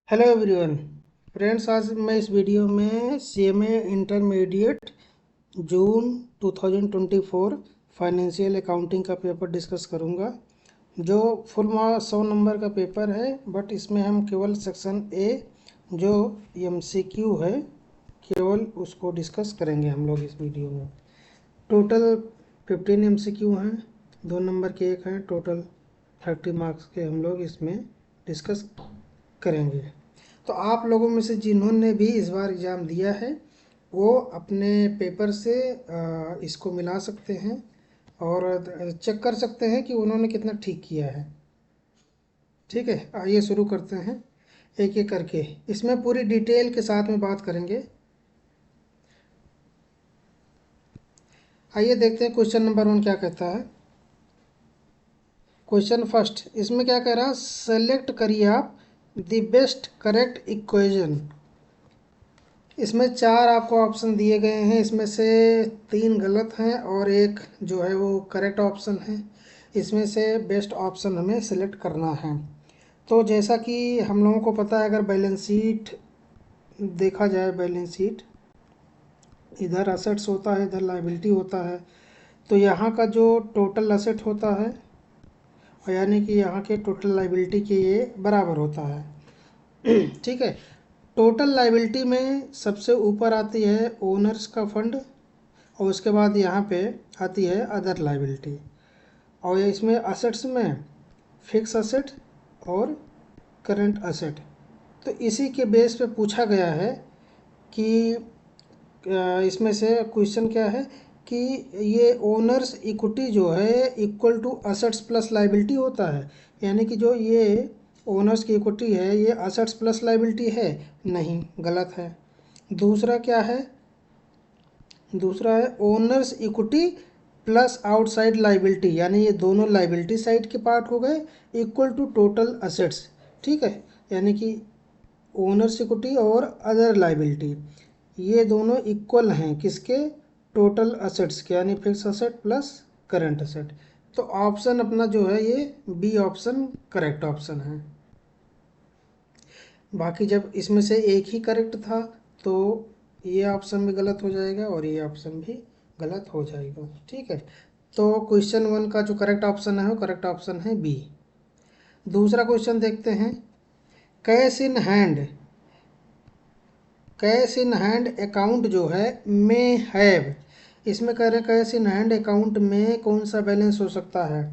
Hello everyone friends, आज मैं इस वीडियो में सीएमए इंटरमीडिएट जून 2024 फाइनेंशियल अकाउंटिंग का पेपर डिस्कस करूंगा। जो फुल मार्क्स 100 नंबर का पेपर है, बट इसमें हम केवल सेक्शन ए जो एमसीक्यू है केवल उसको डिस्कस करेंगे हम लोग इस वीडियो में। टोटल 15 एमसीक्यू हैं, 2 नंबर के एक हैं, टोटल 30 मार्क्स के हम लोग इसमें डिस्कस करेंगे। तो आप लोगों में से जिन्होंने भी इस बार एग्ज़ाम दिया है वो अपने पेपर से इसको मिला सकते हैं और चेक कर सकते हैं कि उन्होंने कितना ठीक किया है। ठीक है, आइए शुरू करते हैं एक एक करके। इसमें पूरी डिटेल के साथ में बात करेंगे। आइए देखते हैं क्वेश्चन नंबर 1 क्या कहता है। क्वेश्चन फर्स्ट इसमें क्या कह रहा है, सेलेक्ट करिए आप द बेस्ट करेक्ट इक्वेशन। इसमें 4 आपको ऑप्शन दिए गए हैं, इसमें से 3 गलत हैं और एक जो है वो करेक्ट ऑप्शन है। इसमें से बेस्ट ऑप्शन हमें सेलेक्ट करना है। तो जैसा कि हम लोगों को पता है, अगर बैलेंस शीट देखा जाए, बैलेंस शीट इधर असेट्स होता है, इधर लायबिलिटी होता है। तो यहाँ का जो टोटल असेट होता है और यानी कि यहाँ के टोटल लायबिलिटी के ये बराबर होता है। ठीक है, टोटल लायबिलिटी में सबसे ऊपर आती है ओनर्स का फंड और उसके बाद यहाँ पे आती है अदर लायबिलिटी। और इसमें असेट्स में फिक्स असेट और करंट असेट। तो इसी के बेस पे पूछा गया है कि इसमें से क्वेश्चन क्या है कि ये ओनर्स इक्विटी जो है equal to assets plus liability होता है, यानी कि जो ये ओनर्स की इक्विटी है ये असेट्स प्लस लायबिलिटी है, नहीं, गलत है। दूसरा क्या है, दूसरा है owners equity plus outside liability, यानी ये दोनों लायबिलिटी साइड के पार्ट हो गए, इक्वल टू टोटल असेट्स। ठीक है, यानी कि ओनर्स इक्विटी और अदर लायबिलिटी ये दोनों इक्वल हैं किसके, टोटल असेट्स के, यानी fix asset plus current asset. तो ऑप्शन अपना जो है ये बी ऑप्शन करेक्ट ऑप्शन है। बाकी जब इसमें से एक ही करेक्ट था तो ये ऑप्शन भी गलत हो जाएगा और ये ऑप्शन भी गलत हो जाएगा। ठीक है, तो क्वेश्चन 1 का जो करेक्ट ऑप्शन है वो करेक्ट ऑप्शन है बी। दूसरा क्वेश्चन देखते हैं। Cash in hand, cash in hand account जो है में हैव, इसमें कह रहे हैं कैश इन हैंड अकाउंट में कौन सा बैलेंस हो सकता है,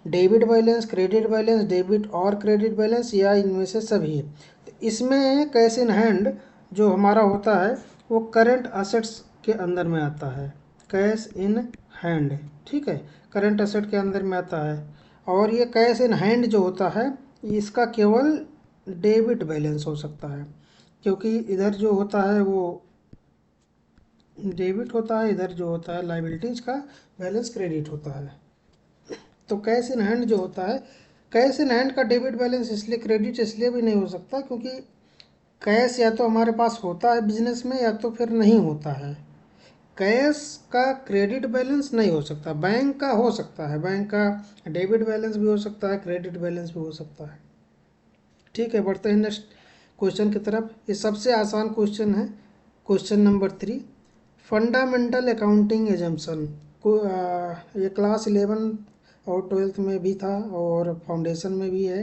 debit balance, credit balance, debit और क्रेडिट बैलेंस, या इनमें से सभी। तो इसमें कैश इन हैंड जो हमारा होता है वो करंट असेट्स के अंदर में आता है, कैश इन हैंड। ठीक है, करंट असेट के अंदर में आता है। और ये कैश इन हैंड जो होता है इसका केवल डेबिट बैलेंस हो सकता है, क्योंकि इधर जो होता है वो डेबिट होता है, इधर जो होता है लाइबिलिटीज का बैलेंस क्रेडिट होता है। तो कैश इन हैंड जो होता है, कैश इन हैंड का डेबिट बैलेंस इसलिए क्रेडिट इसलिए भी नहीं हो सकता क्योंकि कैश या तो हमारे पास होता है बिजनेस में या तो फिर नहीं होता है। कैश का क्रेडिट बैलेंस नहीं हो सकता, बैंक का हो सकता है, बैंक का डेबिट बैलेंस भी हो सकता है, क्रेडिट बैलेंस भी हो सकता है। ठीक है, बढ़ते हैं नेक्स्ट क्वेश्चन की तरफ। ये सबसे आसान क्वेश्चन है, question number 3। Fundamental accounting assumption को ये क्लास 11 और 12th में भी था और फाउंडेशन में भी है।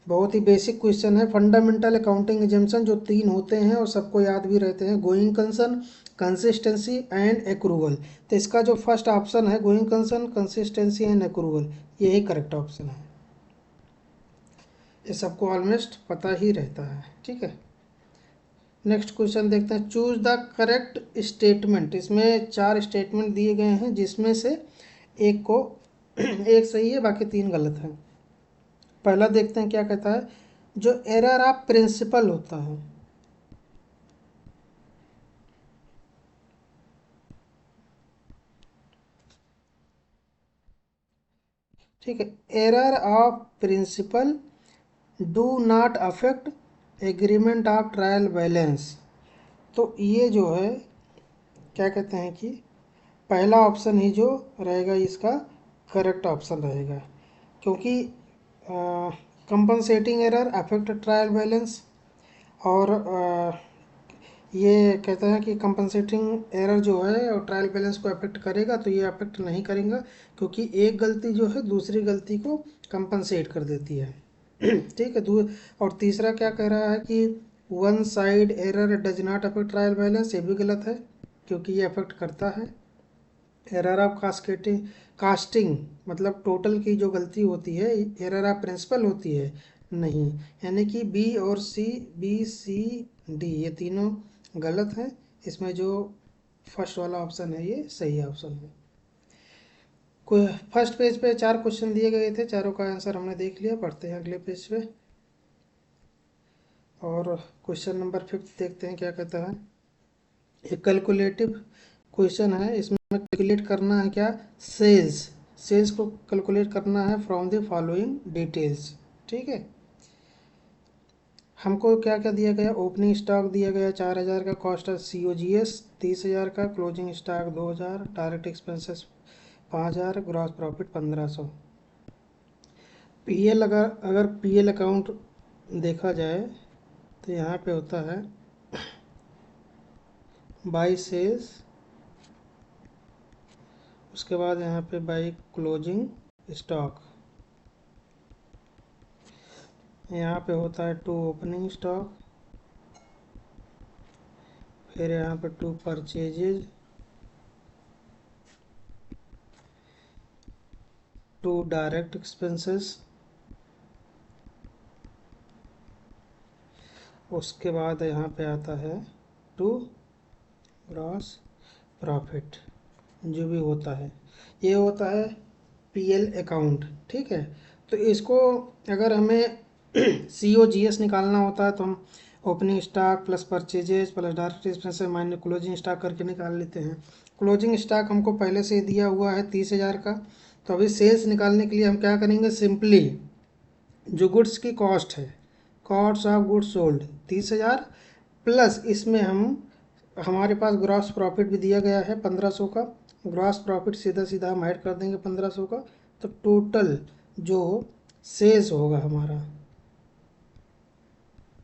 बहुत ही बेसिक क्वेश्चन है। फंडामेंटल अकाउंटिंग एजम्पशन जो 3 होते हैं और सबको याद भी रहते हैं, going concern, consistency and accrual. तो इसका जो फर्स्ट ऑप्शन है going concern, consistency and accrual, यही करेक्ट ऑप्शन है। ये सबको ऑलमोस्ट पता ही रहता है। ठीक है, नेक्स्ट क्वेश्चन देखते हैं। Choose the correct statement. इसमें 4 स्टेटमेंट दिए गए हैं जिसमें से एक को एक सही है, बाकी 3 गलत हैं। पहला देखते हैं क्या कहता है, जो एरर ऑफ प्रिंसिपल होता है। ठीक है, error of principle do not affect agreement of trial balance. तो ये जो है क्या कहते हैं कि पहला ऑप्शन ही जो रहेगा इसका करेक्ट ऑप्शन रहेगा, क्योंकि compensating error affect trial balance, और ये कहता है कि कंपनसेटिंग एरर जो है और ट्रायल बैलेंस को अफेक्ट करेगा, तो ये अफेक्ट नहीं करेगा, क्योंकि एक गलती जो है दूसरी गलती को कंपनसेट कर देती है। ठीक है। और तीसरा क्या कह रहा है कि one side error does not affect trial balance, ये भी गलत है, क्योंकि ये अफेक्ट करता है। एरर ऑफ कास्टिंग मतलब टोटल की जो गलती होती है, एरर ऑफ प्रिंसिपल होती है, नहीं। यानी कि बी सी डी ये तीनों गलत हैं। इसमें जो फर्स्ट वाला ऑप्शन है ये सही ऑप्शन है। कोई फर्स्ट पेज पे 4 क्वेश्चन दिए गए थे, चारों का आंसर हमने देख लिया। पढ़ते हैं अगले पेज पे और क्वेश्चन नंबर 5 देखते हैं क्या कहता है। एक कैलकुलेटिव क्वेश्चन है, इसमें कैलकुलेट करना है क्या, सेल्स। सेल्स को कैलकुलेट करना है फ्रॉम द फॉलोइंग डिटेल्स। ठीक है। हमको क्या क्या दिया गया, ओपनिंग स्टॉक दिया गया 4000 का, कॉस्ट ऑफ COGS 30,000 का, closing stock 2000, direct expenses 5000, gross profit 1500। PL अगर PL अकाउंट देखा जाए तो यहाँ पे होता है बाई सेल्स, उसके बाद यहाँ पे बाई क्लोजिंग स्टॉक, यहाँ पे होता है टू ओपनिंग स्टॉक, फिर यहाँ पे to purchases, to direct expenses, उसके बाद यहाँ पे आता है टू ग्रॉस प्रॉफिट, जो भी होता है ये होता है PL अकाउंट। ठीक है। तो इसको अगर हमें COGS निकालना होता है तो हम opening stock plus purchases plus direct expenses minus closing stock करके निकाल लेते हैं। क्लोजिंग स्टॉक हमको पहले से ही दिया हुआ है 30,000 का। तो अभी सेल्स निकालने के लिए हम क्या करेंगे, सिंपली जो गुड्स की कॉस्ट है, cost of goods sold 30,000, plus इसमें हमारे पास ग्रॉस प्रॉफिट भी दिया गया है 1500 का। ग्रॉस प्रॉफिट सीधा सीधा हम ऐड कर देंगे 1500 का, तो टोटल जो सेल्स होगा हमारा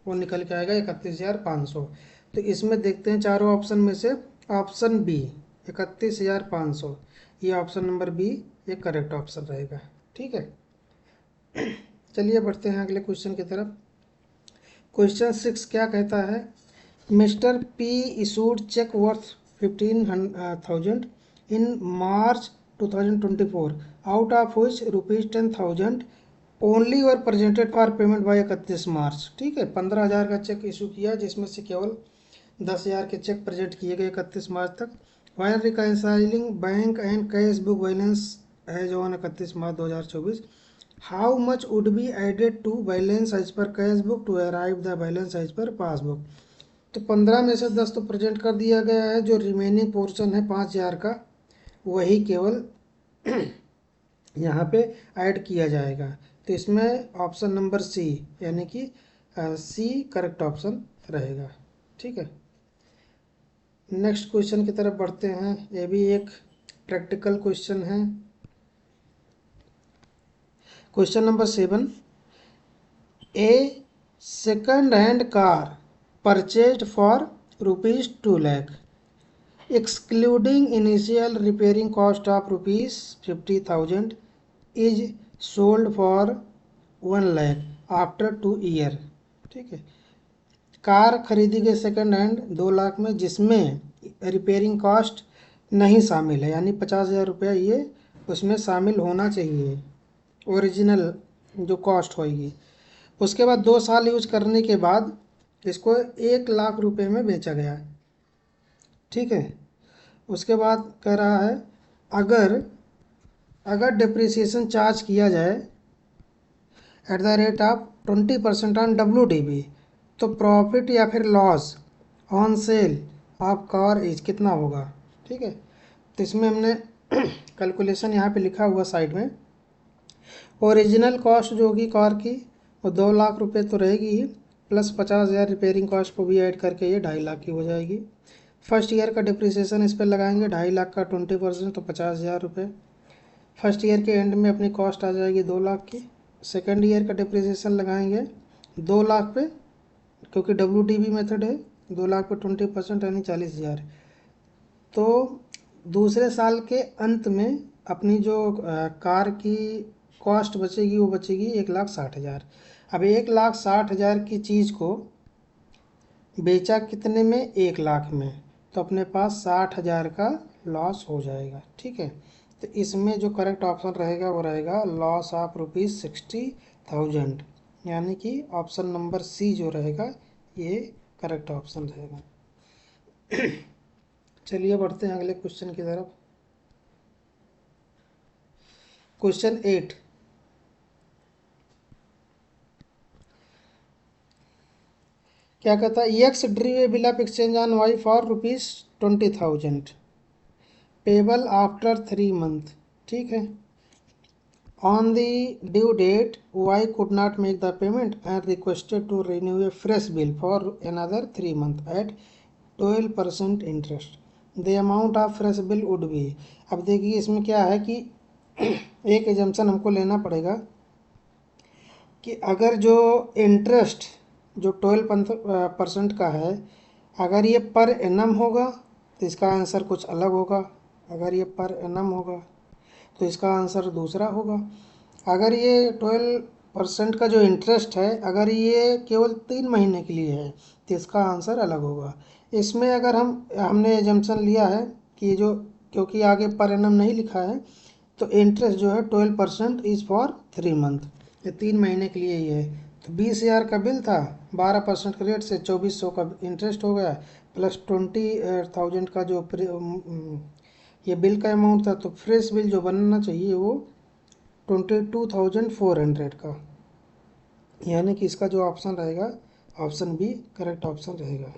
वो निकल के आएगा 31,500। तो इसमें देखते हैं चारों ऑप्शन में से ऑप्शन बी 31,500, ये ऑप्शन नंबर बी ये करेक्ट ऑप्शन रहेगा। ठीक है। चलिए बढ़ते हैं अगले क्वेश्चन की तरफ। क्वेश्चन 6 क्या कहता है, mister P issued cheque worth 15,000 in March 2024, out of which ₹10,000 only और presented for payment by 31 March. ठीक है। 15,000 का चेक इशू किया, जिसमें से केवल 10,000 के चेक प्रेजेंट किए गए 31 मार्च तक। While reconciling bank and cash book balance as on 31 March 2024, how much would be added to balance as per cash book to arrive the balance as per passbook. तो 15 में से 10 तो present कर दिया गया है, जो रिमेनिंग पोर्शन है 5,000 का वही केवल यहाँ पे ऐड किया जाएगा। तो इसमें ऑप्शन नंबर सी यानी कि सी करेक्ट ऑप्शन रहेगा। ठीक है। नेक्स्ट क्वेश्चन की तरफ बढ़ते हैं, ये भी एक प्रैक्टिकल क्वेश्चन है। Question number 7, A second hand car purchased for ₹2 lakh excluding initial repairing cost of ₹50,000 is sold for 1 lakh after 2 year। ठीक है। कार खरीदी गई सेकंड हैंड 2 लाख में, जिसमें रिपेयरिंग कॉस्ट नहीं शामिल है, यानी 50,000 रुपया ये उसमें शामिल होना चाहिए, ओरिजिनल जो कॉस्ट होगी। उसके बाद 2 साल यूज करने के बाद इसको 1 लाख रुपए में बेचा गया। ठीक है। उसके बाद कह रहा है अगर अगर डिप्रिसिएशन चार्ज किया जाए at the rate of 20% on WDV, तो प्रॉफिट या फिर loss on sale of car is कितना होगा। ठीक है। तो इसमें हमने कैलकुलेशन यहाँ पे लिखा हुआ साइड में। ओरिजिनल कॉस्ट जो होगी कार की वो 2 लाख रुपए तो रहेगी ही, प्लस 50,000 रिपेयरिंग कॉस्ट को भी ऐड करके ये 2.5 लाख की हो जाएगी। फर्स्ट ईयर का डिप्रिसिएशन इस पर लगाएंगे 2.5 लाख का 20% तो 50,000 रुपये। फर्स्ट ईयर के एंड में अपनी कॉस्ट आ जाएगी 2 लाख की। सेकेंड ईयर का डिप्रिसिएशन लगाएंगे 2 लाख पे क्योंकि WDV मेथड है, 2 लाख पे 20% यानी 40,000। तो दूसरे साल के अंत में अपनी जो कार की कॉस्ट बचेगी वो बचेगी 1,60,000। अब 1,60,000 की चीज़ को बेचा कितने में, 1 लाख में, तो अपने पास 60,000 का लॉस हो जाएगा। ठीक है, तो इसमें जो करेक्ट ऑप्शन रहेगा वो रहेगा लॉस ऑफ ₹60,000, यानी कि ऑप्शन नंबर सी जो रहेगा ये करेक्ट ऑप्शन रहेगा। चलिए बढ़ते हैं अगले क्वेश्चन की तरफ। क्वेश्चन 8, क्या कहता है, X drew a bill of exchange on Y for ₹20,000 payable after 3 month. ठीक है, on the due date Y could not make the payment and requested to renew a fresh bill for another 3 month at 12% interest, the amount of fresh bill would be. अब देखिए इसमें क्या है कि एक assumption हमको लेना पड़ेगा कि अगर जो इंटरेस्ट जो 12% का है, अगर ये पर एनम होगा तो इसका आंसर कुछ अलग होगा, अगर ये पर एनम होगा तो इसका आंसर दूसरा होगा। अगर ये 12% का जो इंटरेस्ट है अगर ये केवल 3 महीने के लिए है तो इसका आंसर अलग होगा। इसमें अगर हमने एजम्पशन लिया है कि जो, क्योंकि आगे पर एनम नहीं लिखा है, तो इंटरेस्ट जो है 12% इज़ फॉर 3 मंथ, ये 3 महीने के लिए ही है। तो 20,000 का बिल था, 12% के रेट से 2,400 का इंटरेस्ट हो गया, प्लस 20,000 का जो ये बिल का अमाउंट था, तो फ्रेश बिल जो बनना चाहिए वो 22,400 का, यानी कि इसका जो ऑप्शन रहेगा ऑप्शन बी करेक्ट ऑप्शन रहेगा।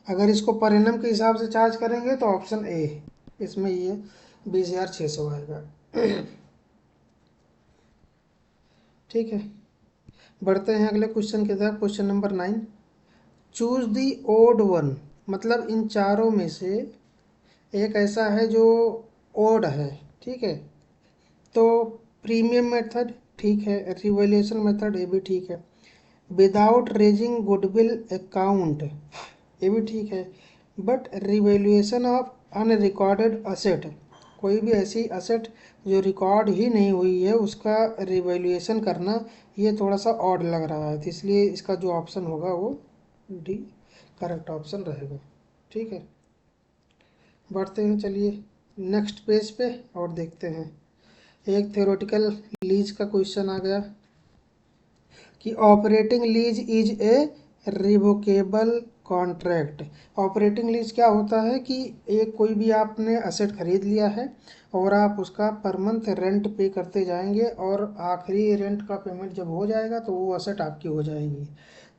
अगर इसको पर एनम के हिसाब से चार्ज करेंगे तो ऑप्शन ए, इसमें ये 20,600 आएगा। ठीक है, बढ़ते हैं अगले क्वेश्चन की तरफ। Question number 9, choose the odd one, मतलब इन चारों में से एक ऐसा है जो ओड है। ठीक है, तो प्रीमियम मेथड ठीक है, रिवैल्यूएशन मेथड ये भी ठीक है, विदाउट रेजिंग गुडविल अकाउंट ये भी ठीक है, but revaluation of unrecorded asset, कोई भी ऐसी असेट जो रिकॉर्ड ही नहीं हुई है उसका रिवैल्यूएशन करना, ये थोड़ा सा ऑड लग रहा है, तो इसलिए इसका जो ऑप्शन होगा वो डी करेक्ट ऑप्शन रहेगा। ठीक है, बढ़ते हैं चलिए नेक्स्ट पेज पे और देखते हैं। एक थ्योरेटिकल लीज का क्वेश्चन आ गया कि operating lease is a revocable contract. Operating lease क्या होता है कि एक कोई भी आपने असेट खरीद लिया है और आप उसका पर मंथ रेंट पे करते जाएंगे और आखिरी रेंट का पेमेंट जब हो जाएगा तो वो असेट आपकी हो जाएगी।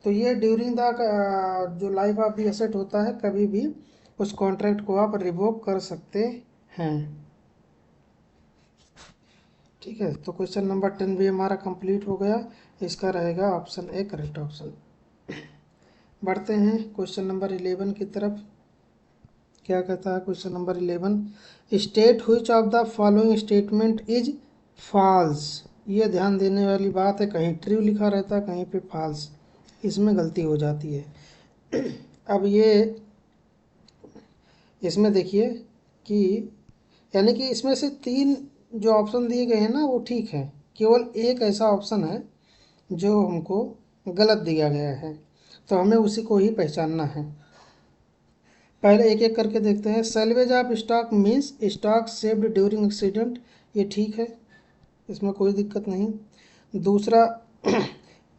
तो ये ड्यूरिंग द जो लाइफ ऑफ द असेट होता है, कभी भी उस कॉन्ट्रैक्ट को आप रिवोक कर सकते हैं। ठीक है, तो क्वेश्चन नंबर 10 भी हमारा कंप्लीट हो गया, इसका रहेगा ऑप्शन ए करेक्ट ऑप्शन। बढ़ते हैं क्वेश्चन नंबर 11 की तरफ। क्या कहता है question number 11, state which of the following statement is false. ये ध्यान देने वाली बात है, कहीं ट्रू लिखा रहता है कहीं पे फॉल्स, इसमें गलती हो जाती है। अब ये इसमें देखिए कि यानी कि इसमें से 3 जो ऑप्शन दिए गए हैं ना वो ठीक है, केवल एक ऐसा ऑप्शन है जो हमको गलत दिया गया है, तो हमें उसी को ही पहचानना है। पहले एक एक करके देखते हैं। Salvage of stock means stock saved during accident, ये ठीक है, इसमें कोई दिक्कत नहीं। दूसरा,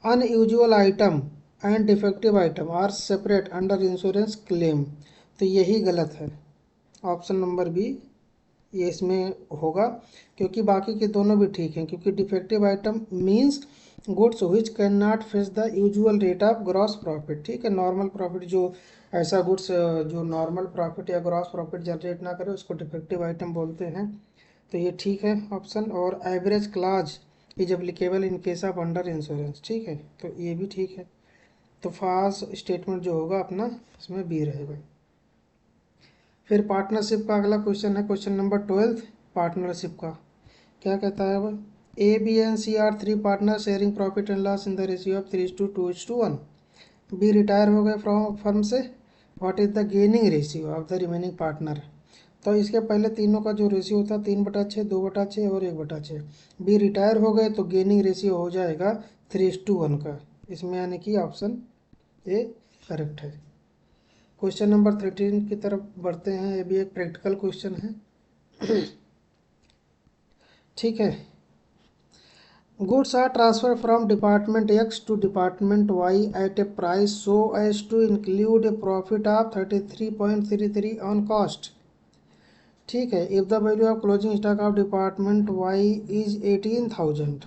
unusual item and defective item are separate under insurance claim, तो यही गलत है, ऑप्शन नंबर बी ये इसमें होगा, क्योंकि बाकी के दोनों भी ठीक हैं। क्योंकि defective item means goods which can not face the usual rate of gross profit. ठीक है, नॉर्मल प्रॉफिट जो ऐसा गुड्स जो नॉर्मल प्रॉफिट या ग्रॉस प्रॉफिट जनरेट ना करे उसको डिफेक्टिव आइटम बोलते हैं, तो ये ठीक है ऑप्शन। और average clause is applicable in case of under insurance, ठीक है, तो ये भी ठीक है। तो फॉल्स स्टेटमेंट जो होगा अपना इसमें बी रहेगा। फिर पार्टनरशिप का अगला क्वेश्चन है, क्वेश्चन नंबर 12 पार्टनरशिप का। क्या कहता है वह, A B and C are 3 partner sharing profit and loss in the ratio of 3:2:1। B retire हो गए फ्रॉम फर्म से, what is the gaining ratio of the remaining partner. तो इसके पहले तीनों का जो रेशियो होता है 3/6, 2/6 और 1/6। बी रिटायर हो गए तो गेनिंग रेशियो हो जाएगा 3:1 का। इसमें यानी कि ऑप्शन ए करेक्ट है। क्वेश्चन नंबर 13 की तरफ बढ़ते हैं। ये भी एक प्रैक्टिकल क्वेश्चन है। ठीक है। Goods are transfer from department X to department Y at a price so as to include a profit of 33.33 on cost. ठीक है। If the value of closing stock of department Y is 18,000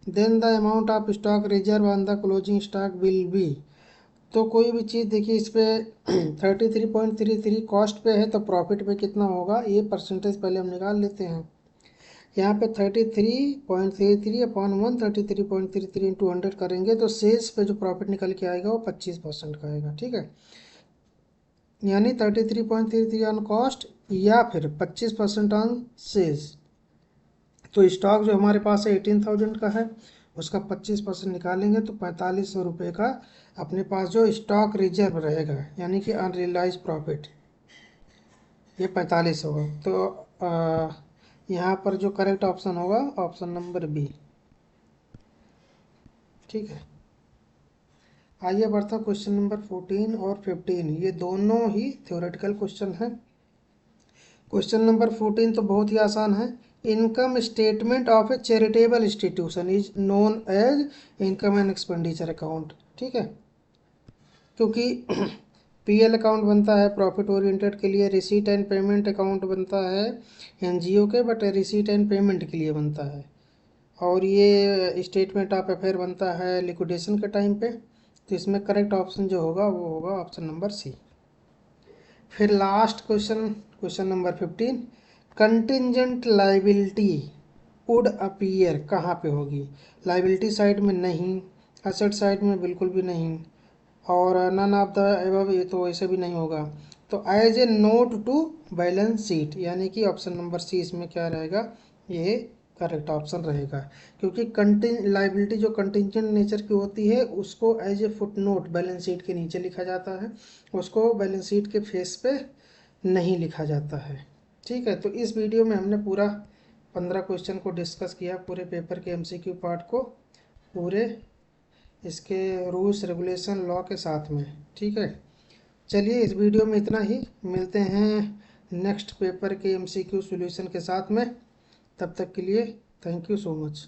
then the amount of stock reserve on the closing stock will be. तो कोई भी चीज़ देखिए इस पे 33.33 cost पे है तो प्रॉफिट पे कितना होगा ये परसेंटेज पहले हम निकाल लेते हैं। यहाँ पे 33.33 अपॉन 133.33 इंटू 100 करेंगे तो सेल्स पे जो प्रॉफिट निकल के आएगा वो 25% का आएगा। ठीक है। यानी 33.33 ऑन कॉस्ट या फिर 25% ऑन सेल्स। तो स्टॉक जो हमारे पास है 18,000 का है, उसका 25% निकालेंगे तो 4500 रुपये का अपने पास जो स्टॉक रिजर्व रहेगा यानी कि अनरियलाइज प्रॉफिट ये 45 होगा। तो यहाँ पर जो करेक्ट ऑप्शन होगा ऑप्शन नंबर बी। ठीक है। आइए बढ़ता क्वेश्चन नंबर 14 और 15, ये दोनों ही थ्योरेटिकल क्वेश्चन हैं। क्वेश्चन नंबर 14 तो बहुत ही आसान है। Income statement of a charitable institution is known as income and expenditure account. ठीक है। क्योंकि पीएल अकाउंट बनता है प्रॉफिट ओरिएंटेड के लिए, रिसीट एंड पेमेंट अकाउंट बनता है एनजीओ के, बट रिसीट एंड पेमेंट के लिए बनता है। और ये स्टेटमेंट ऑफ अफेयर बनता है लिक्विडेशन के टाइम पे। तो इसमें करेक्ट ऑप्शन जो होगा वो होगा ऑप्शन नंबर सी। फिर last question, question number 15, contingent liability would appear कहाँ पे होगी? लाइबिलिटी साइड में नहीं, एसेट साइड में बिल्कुल भी नहीं, और नन ऑफ द एबव ये तो ऐसे भी नहीं होगा। तो as a note to balance sheet यानी कि ऑप्शन नंबर सी इसमें क्या रहेगा, ये करेक्ट ऑप्शन रहेगा। क्योंकि कंटिंग लाइबिलिटी जो कंटिंजेंट नेचर की होती है उसको as a foot note balance sheet के नीचे लिखा जाता है, उसको बैलेंस शीट के फेस पे नहीं लिखा जाता है। ठीक है। तो इस वीडियो में हमने पूरा 15 क्वेश्चन को डिस्कस किया, पूरे पेपर के एमसीक्यू पार्ट को, पूरे इसके रूल्स रेगुलेशन लॉ के साथ में। ठीक है। चलिए इस वीडियो में इतना ही, मिलते हैं नेक्स्ट पेपर के एमसीक्यू सॉल्यूशन के साथ में। तब तक के लिए थैंक यू सो मच।